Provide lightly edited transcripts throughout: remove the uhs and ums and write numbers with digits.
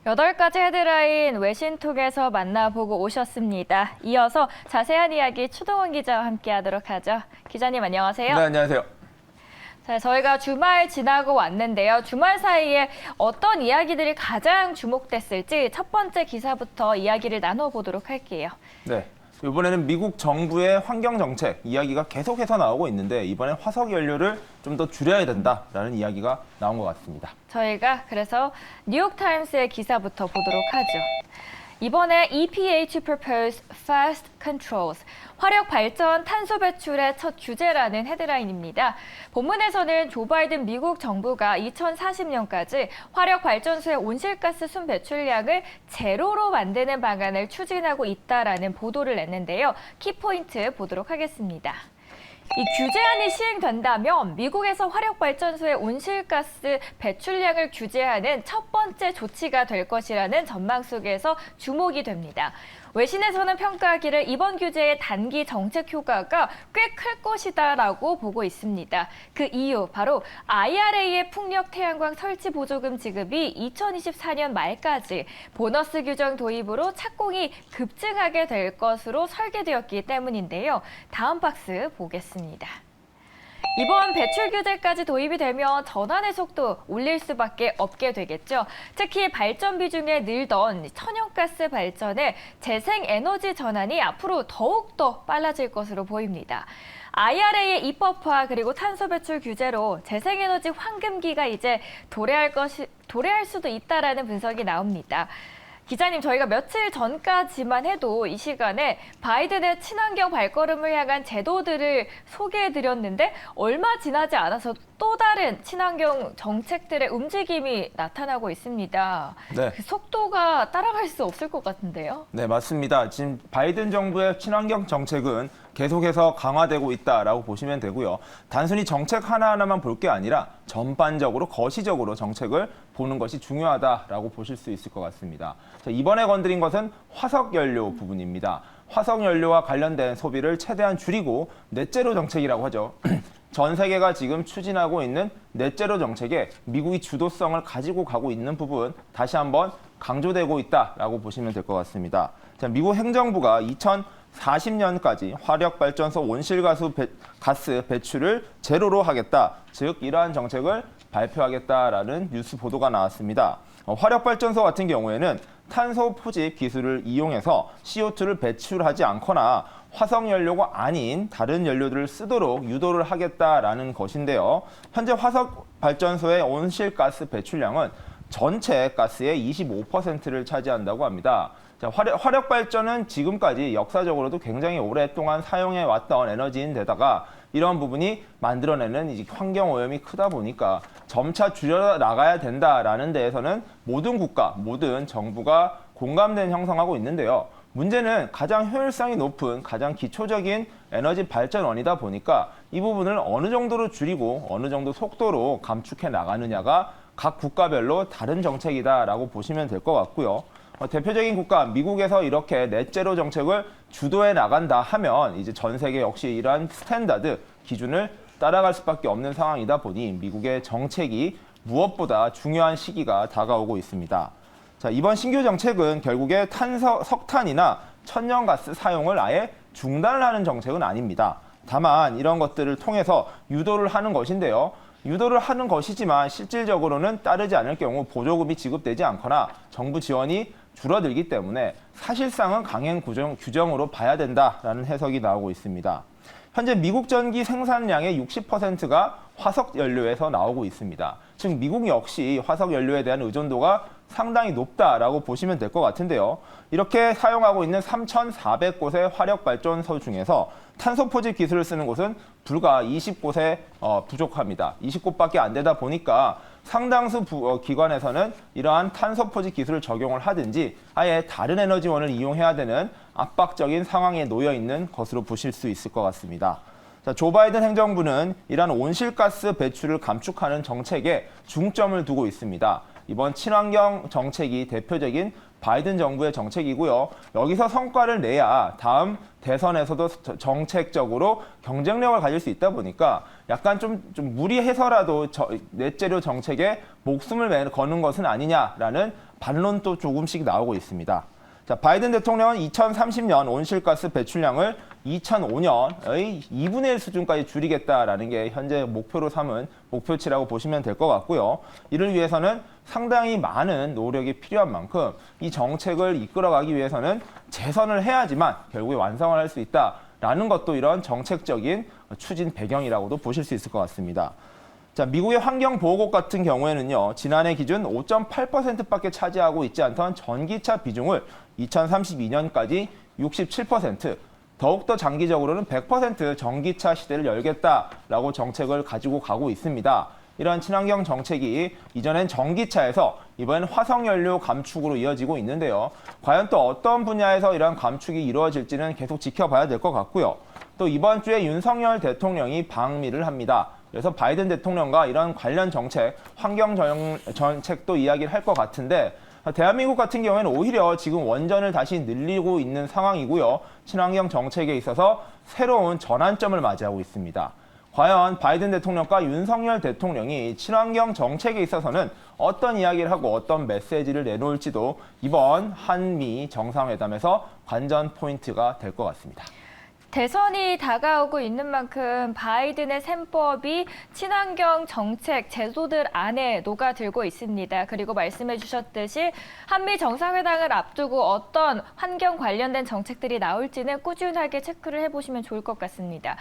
8가지 헤드라인 외신 통해서 만나보고 오셨습니다. 이어서 자세한 이야기 추동원 기자와 함께하도록 하죠. 기자님 안녕하세요. 네, 안녕하세요. 자, 저희가 주말 지나고 왔는데요. 주말 사이에 어떤 이야기들이 가장 주목됐을지 첫 번째 기사부터 이야기를 나눠보도록 할게요. 네, 이번에는 미국 정부의 환경 정책 이야기가 계속해서 나오고 있는데 이번엔 화석 연료를 좀 더 줄여야 된다라는 이야기가 나온 것 같습니다. 저희가 그래서 뉴욕타임스의 기사부터 보도록 하죠. 이번에 EPA to propose fast controls, 화력 발전 탄소 배출의 첫 규제라는 헤드라인입니다. 본문에서는 조 바이든 미국 정부가 2040년까지 화력 발전소의 온실가스 순 배출량을 제로로 만드는 방안을 추진하고 있다라는 보도를 냈는데요. 키포인트 보도록 하겠습니다. 이 규제안이 시행된다면 미국에서 화력발전소의 온실가스 배출량을 규제하는 첫 번째 조치가 될 것이라는 전망 속에서 주목이 됩니다. 외신에서는 평가하기를 이번 규제의 단기 정책 효과가 꽤 클 것이다라고 보고 있습니다. 그 이유 바로 IRA의 풍력 태양광 설치 보조금 지급이 2024년 말까지 보너스 규정 도입으로 착공이 급증하게 될 것으로 설계되었기 때문인데요. 다음 박스 보겠습니다. 이번 배출 규제까지 도입이 되면 전환의 속도 올릴 수밖에 없게 되겠죠. 특히 발전비 중에 늘던 천연가스 발전의 재생에너지 전환이 앞으로 더욱더 빨라질 것으로 보입니다. IRA의 입법화 그리고 탄소 배출 규제로 재생에너지 황금기가 이제 도래할 수도 있다라는 분석이 나옵니다. 기자님, 저희가 며칠 전까지만 해도 이 시간에 바이든의 친환경 발걸음을 향한 제도들을 소개해드렸는데 얼마 지나지 않아서 또 다른 친환경 정책들의 움직임이 나타나고 있습니다. 네. 그 속도가 따라갈 수 없을 것 같은데요. 네, 맞습니다. 지금 바이든 정부의 친환경 정책은 계속해서 강화되고 있다라고 보시면 되고요. 단순히 정책 하나하나만 볼 게 아니라 전반적으로 거시적으로 정책을 보는 것이 중요하다라고 보실 수 있을 것 같습니다. 자, 이번에 건드린 것은 화석연료 부분입니다. 화석연료와 관련된 소비를 최대한 줄이고 넷제로 정책이라고 하죠. 전 세계가 지금 추진하고 있는 넷제로 정책에 미국이 주도성을 가지고 가고 있는 부분 다시 한번 강조되고 있다라고 보시면 될 것 같습니다. 자, 미국 행정부가 2040년까지 화력발전소 온실가스 배출을 제로로 하겠다. 즉 이러한 정책을 발표하겠다라는 뉴스 보도가 나왔습니다. 화력발전소 같은 경우에는 탄소 포집 기술을 이용해서 CO2를 배출하지 않거나 화석연료가 아닌 다른 연료들을 쓰도록 유도를 하겠다라는 것인데요. 현재 화석발전소의 온실가스 배출량은 전체 가스의 25%를 차지한다고 합니다. 자, 화력 발전은 지금까지 역사적으로도 굉장히 오랫동안 사용해 왔던 에너지인데다가 이런 부분이 만들어내는 이제 환경 오염이 크다 보니까 점차 줄여 나가야 된다라는 데에서는 모든 국가, 모든 정부가 공감대는 형성하고 있는데요. 문제는 가장 효율성이 높은 가장 기초적인 에너지 발전원이다 보니까 이 부분을 어느 정도로 줄이고 어느 정도 속도로 감축해 나가느냐가 각 국가별로 다른 정책이다라고 보시면 될 것 같고요. 대표적인 국가 미국에서 이렇게 넷제로 정책을 주도해 나간다 하면 이제 전 세계 역시 이러한 스탠다드 기준을 따라갈 수밖에 없는 상황이다 보니 미국의 정책이 무엇보다 중요한 시기가 다가오고 있습니다. 자, 이번 신규 정책은 결국에 석탄이나 천연가스 사용을 아예 중단을 하는 정책은 아닙니다. 다만 이런 것들을 통해서 유도를 하는 것인데요. 유도를 하는 것이지만 실질적으로는 따르지 않을 경우 보조금이 지급되지 않거나 정부 지원이 줄어들기 때문에 사실상은 강행 규정으로 봐야 된다라는 해석이 나오고 있습니다. 현재 미국 전기 생산량의 60%가 화석연료에서 나오고 있습니다. 즉 미국 역시 화석연료에 대한 의존도가 상당히 높다라고 보시면 될 것 같은데요. 이렇게 사용하고 있는 3,400곳의 화력발전소 중에서 탄소 포집 기술을 쓰는 곳은 불과 20곳에 부족합니다. 20곳밖에 안 되다 보니까 상당수 기관에서는 이러한 탄소 포집 기술을 적용을 하든지 아예 다른 에너지원을 이용해야 되는 압박적인 상황에 놓여 있는 것으로 보실 수 있을 것 같습니다. 자, 조 바이든 행정부는 이러한 온실가스 배출을 감축하는 정책에 중점을 두고 있습니다. 이번 친환경 정책이 대표적인 바이든 정부의 정책이고요. 여기서 성과를 내야 다음 대선에서도 정책적으로 경쟁력을 가질 수 있다 보니까 약간 좀 무리해서라도 넷제로 정책에 목숨을 거는 것은 아니냐라는 반론도 조금씩 나오고 있습니다. 자, 바이든 대통령은 2030년 온실가스 배출량을 2005년의 2분의 1 수준까지 줄이겠다라는 게 현재 목표로 삼은 목표치라고 보시면 될 것 같고요. 이를 위해서는 상당히 많은 노력이 필요한 만큼 이 정책을 이끌어가기 위해서는 재선을 해야지만 결국에 완성을 할 수 있다라는 것도 이런 정책적인 추진 배경이라고도 보실 수 있을 것 같습니다. 자, 미국의 환경보호국 같은 경우에는요, 지난해 기준 5.8%밖에 차지하고 있지 않던 전기차 비중을 2032년까지 67%, 더욱더 장기적으로는 100% 전기차 시대를 열겠다라고 정책을 가지고 가고 있습니다. 이러한 친환경 정책이 이전엔 전기차에서 이번엔 화석연료 감축으로 이어지고 있는데요. 과연 또 어떤 분야에서 이러한 감축이 이루어질지는 계속 지켜봐야 될 것 같고요. 또 이번 주에 윤석열 대통령이 방미를 합니다. 그래서 바이든 대통령과 이런 관련 정책, 환경 정책도 이야기를 할 것 같은데 대한민국 같은 경우에는 오히려 지금 원전을 다시 늘리고 있는 상황이고요. 친환경 정책에 있어서 새로운 전환점을 맞이하고 있습니다. 과연 바이든 대통령과 윤석열 대통령이 친환경 정책에 있어서는 어떤 이야기를 하고 어떤 메시지를 내놓을지도 이번 한미 정상회담에서 관전 포인트가 될 것 같습니다. 대선이 다가오고 있는 만큼 바이든의 셈법이 친환경 정책 제도들 안에 녹아들고 있습니다. 그리고 말씀해 주셨듯이 한미 정상회담을 앞두고 어떤 환경 관련된 정책들이 나올지는 꾸준하게 체크를 해보시면 좋을 것 같습니다.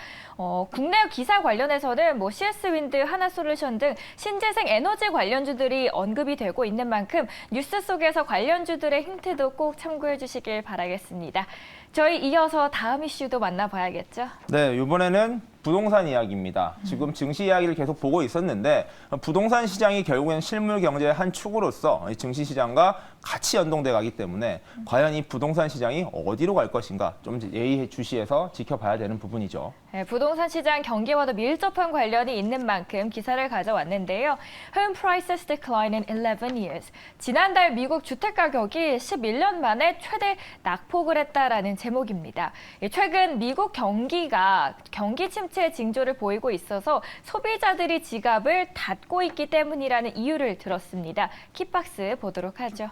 국내 기사 관련해서는 CS 윈드, 하나솔루션 등 신재생 에너지 관련주들이 언급이 되고 있는 만큼 뉴스 속에서 관련주들의 힌트도 꼭 참고해 주시길 바라겠습니다. 저희 이어서 다음 이슈도 만나봐야겠죠? 네, 이번에는 부동산 이야기입니다. 지금 증시 이야기를 계속 보고 있었는데 부동산 시장이 결국엔 실물 경제의 한 축으로서 증시 시장과 같이 연동돼 가기 때문에 과연 이 부동산 시장이 어디로 갈 것인가 좀 예의주시해서 지켜봐야 되는 부분이죠. 네, 부동산 시장 경기와도 밀접한 관련이 있는 만큼 기사를 가져왔는데요. Home prices decline in 11 years. 지난달 미국 주택 가격이 11년 만에 최대 낙폭을 했다라는 제목입니다. 최근 미국 경기가 경기 침체 징조를 보이고 있어서 소비자들이 지갑을 닫고 있기 때문이라는 이유를 들었습니다. 킥박스 보도록 하죠.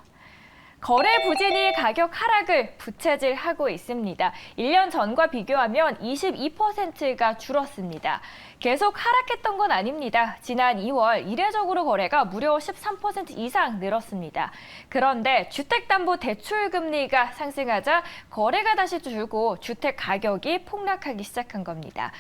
거래 부진이 가격 하락을 부채질하고 있습니다. 1년 전과 비교하면 22%가 줄었습니다. 계속 하락했던 건 아닙니다. 지난 2월 이례적으로 거래가 무려 13% 이상 늘었습니다. 그런데 주택담보대출금리가 상승하자 거래가 다시 줄고 주택 가격이 폭락하기 시작한 겁니다.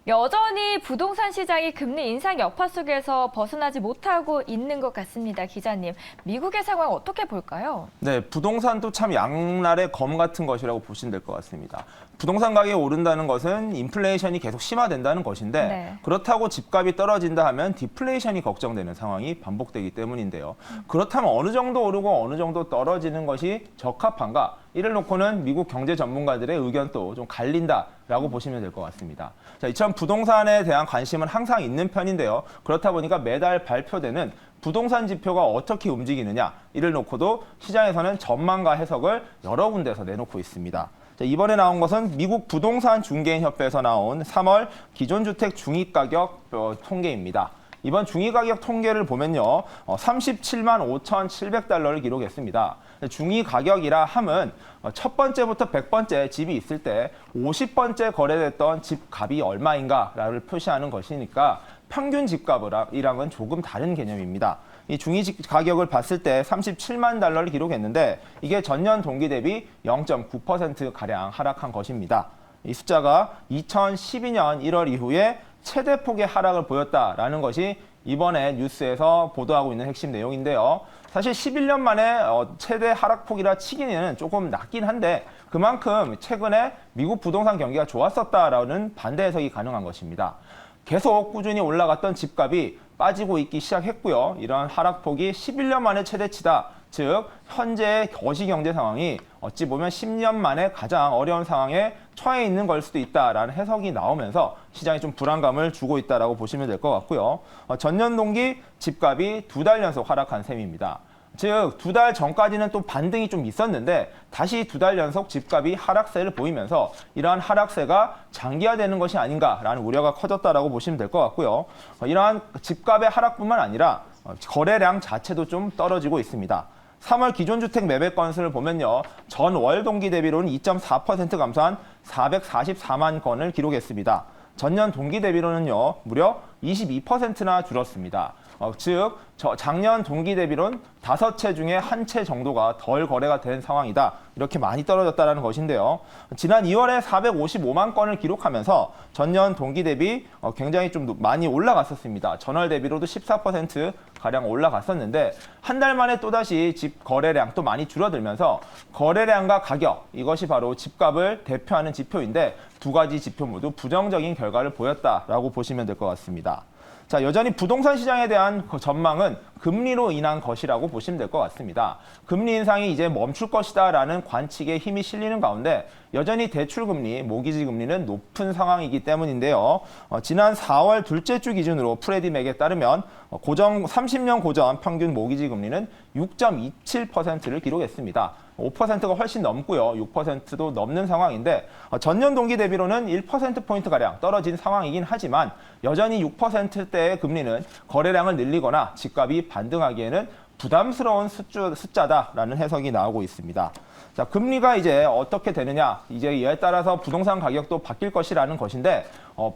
여전히 부동산 시장이 금리 인상 여파 속에서 벗어나지 못하고 있는 것 같습니다. 기자님, 미국의 상황 어떻게 볼까요? 네, 부동산도 참 양날의 검 같은 것이라고 보시면 될 것 같습니다. 부동산 가격이 오른다는 것은 인플레이션이 계속 심화된다는 것인데 네. 그렇다고 집값이 떨어진다 하면 디플레이션이 걱정되는 상황이 반복되기 때문인데요. 그렇다면 어느 정도 오르고 어느 정도 떨어지는 것이 적합한가? 이를 놓고는 미국 경제 전문가들의 의견도 좀 갈린다라고 보시면 될 것 같습니다. 자, 이처럼 부동산에 대한 관심은 항상 있는 편인데요. 그렇다 보니까 매달 발표되는 부동산 지표가 어떻게 움직이느냐 이를 놓고도 시장에서는 전망과 해석을 여러 군데서 내놓고 있습니다. 자, 이번에 나온 것은 미국 부동산 중개인협회에서 나온 3월 기존주택 중위가격 통계입니다. 이번 중위가격 통계를 보면요. 37만 5,700달러를 기록했습니다. 중위가격이라 함은 첫 번째부터 100번째 집이 있을 때 50번째 거래됐던 집값이 얼마인가를 표시하는 것이니까 평균 집값이랑은 조금 다른 개념입니다. 이 중위 가격을 봤을 때 37만 달러를 기록했는데 이게 전년 동기 대비 0.9%가량 하락한 것입니다. 이 숫자가 2012년 1월 이후에 최대폭의 하락을 보였다라는 것이 이번에 뉴스에서 보도하고 있는 핵심 내용인데요. 사실 11년 만에 최대 하락폭이라 치기는 조금 낮긴 한데 그만큼 최근에 미국 부동산 경기가 좋았었다라는 반대 해석이 가능한 것입니다. 계속 꾸준히 올라갔던 집값이 빠지고 있기 시작했고요. 이러한 하락폭이 11년 만에 최대치다. 즉 현재의 거시경제 상황이 어찌 보면 10년 만에 가장 어려운 상황에 처해 있는 걸 수도 있다라는 해석이 나오면서 시장에 좀 불안감을 주고 있다라고 보시면 될 것 같고요. 전년 동기 집값이 2달 연속 하락한 셈입니다. 즉, 2달 전까지는 또 반등이 좀 있었는데 다시 2달 연속 집값이 하락세를 보이면서 이러한 하락세가 장기화되는 것이 아닌가라는 우려가 커졌다라고 보시면 될 것 같고요. 이러한 집값의 하락뿐만 아니라 거래량 자체도 좀 떨어지고 있습니다. 3월 기존주택 매매 건수를 보면요. 전월 동기 대비로는 2.4% 감소한 444만 건을 기록했습니다. 전년 동기 대비로는요. 무려 22%나 줄었습니다. 즉 작년 동기 대비로는 5채 중에 한 채 정도가 덜 거래가 된 상황이다. 이렇게 많이 떨어졌다는 것인데요. 지난 2월에 455만 건을 기록하면서 전년 동기 대비 굉장히 좀 많이 올라갔었습니다. 전월 대비로도 14%가량 올라갔었는데 한 달 만에 또다시 집 거래량 또 많이 줄어들면서 거래량과 가격, 이것이 바로 집값을 대표하는 지표인데 두 가지 지표 모두 부정적인 결과를 보였다라고 보시면 될 것 같습니다. 자, 여전히 부동산 시장에 대한 전망은 금리로 인한 것이라고 보시면 될 것 같습니다. 금리 인상이 이제 멈출 것이다라는 관측에 힘이 실리는 가운데 여전히 대출금리, 모기지 금리는 높은 상황이기 때문인데요. 지난 4월 둘째 주 기준으로 프레디맥에 따르면 30년 고점 평균 모기지 금리는 6.27%를 기록했습니다. 5%가 훨씬 넘고요. 6%도 넘는 상황인데 전년 동기 대비로는 1%포인트가량 떨어진 상황이긴 하지만 여전히 6%대의 금리는 거래량을 늘리거나 집값이 반등하기에는 부담스러운 숫자다라는 해석이 나오고 있습니다. 자, 금리가 이제 어떻게 되느냐, 이제 이에 따라서 부동산 가격도 바뀔 것이라는 것인데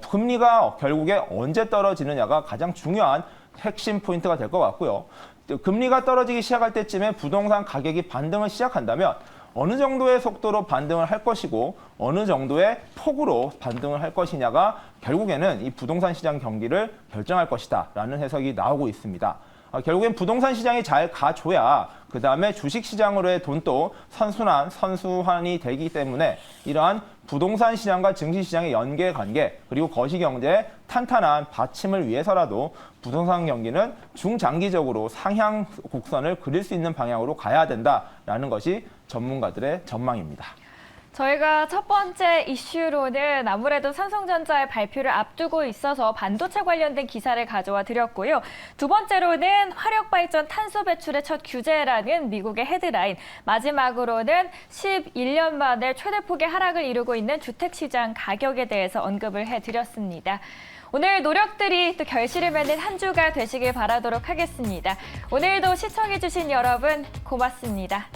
금리가 결국에 언제 떨어지느냐가 가장 중요한 핵심 포인트가 될 것 같고요. 금리가 떨어지기 시작할 때쯤에 부동산 가격이 반등을 시작한다면 어느 정도의 속도로 반등을 할 것이고 어느 정도의 폭으로 반등을 할 것이냐가 결국에는 이 부동산 시장 경기를 결정할 것이다라는 해석이 나오고 있습니다. 결국엔 부동산 시장이 잘 가줘야 그 다음에 주식시장으로의 돈도 선순환이 되기 때문에 이러한 부동산 시장과 증시시장의 연계관계 그리고 거시경제의 탄탄한 받침을 위해서라도 부동산 경기는 중장기적으로 상향 곡선을 그릴 수 있는 방향으로 가야 된다라는 것이 전문가들의 전망입니다. 저희가 첫 번째 이슈로는 아무래도 삼성전자의 발표를 앞두고 있어서 반도체 관련된 기사를 가져와 드렸고요. 두 번째로는 화력 발전 탄소 배출의 첫 규제라는 미국의 헤드라인. 마지막으로는 11년 만에 최대폭의 하락을 이루고 있는 주택시장 가격에 대해서 언급을 해드렸습니다. 오늘 노력들이 또 결실을 맺는 한 주가 되시길 바라도록 하겠습니다. 오늘도 시청해주신 여러분 고맙습니다.